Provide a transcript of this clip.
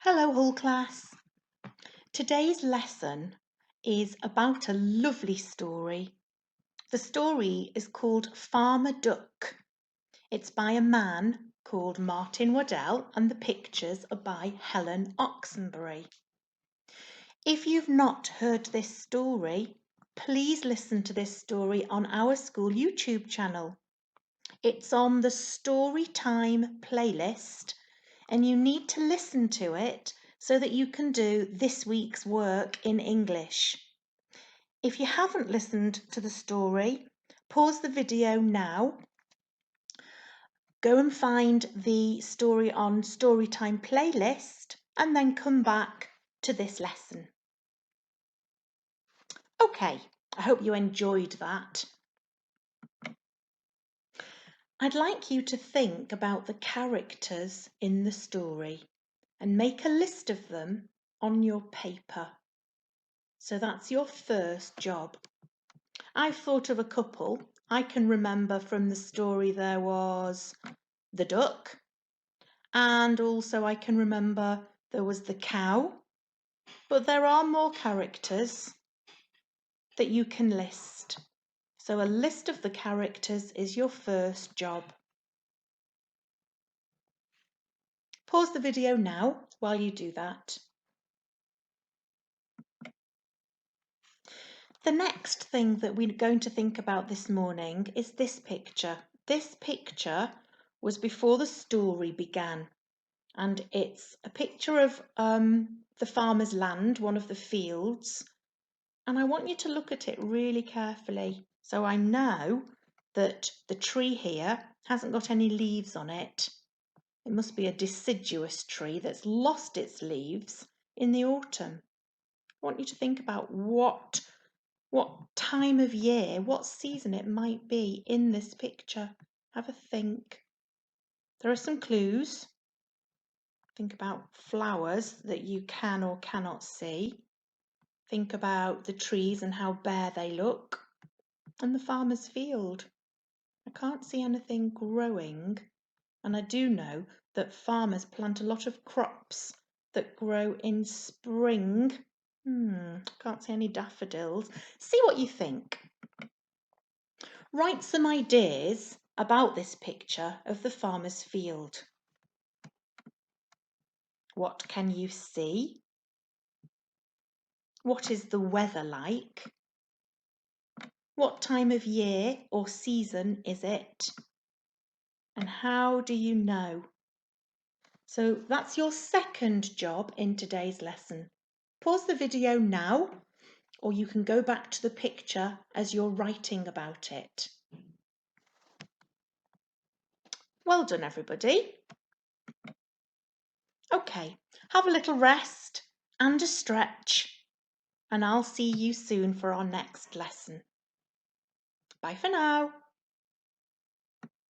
Hello, whole class. Today's lesson is about a lovely story. The story is called Farmer Duck. It's by a man called Martin Waddell, and the pictures are by Helen Oxenbury. If you've not heard this story, please listen to this story on our school YouTube channel. It's on the Storytime playlist, and you need to listen to it so that you can do this week's work in English. If you haven't listened to the story, pause the video now, go and find the story on Storytime playlist, and then come back to this lesson. Okay, I hope you enjoyed that. I'd like you to think about the characters in the story and make a list of them on your paper. So that's your first job. I've thought of a couple. I can remember from the story there was the duck, and also I can remember there was the cow, but there are more characters that you can list. So a list of the characters is your first job. Pause the video now while you do that. The next thing that we're going to think about this morning is this picture. This picture was before the story began, and it's a picture of the farmer's land, one of the fields, and I want you to look at it really carefully. So I know that the tree here hasn't got any leaves on it. It must be a deciduous tree that's lost its leaves in the autumn. I want you to think about what time of year, what season it might be in this picture. Have a think. There are some clues. Think about flowers that you can or cannot see. Think about the trees and how bare they look. And the farmer's field. I can't see anything growing, and I do know that farmers plant a lot of crops that grow in spring. Can't see any daffodils. See what you think. Write some ideas about this picture of the farmer's field. What can you see? What is the weather like? What time of year or season is it? And how do you know? So that's your second job in today's lesson. Pause the video now, or you can go back to the picture as you're writing about it. Well done, everybody. Okay, have a little rest and a stretch, and I'll see you soon for our next lesson. Bye for now.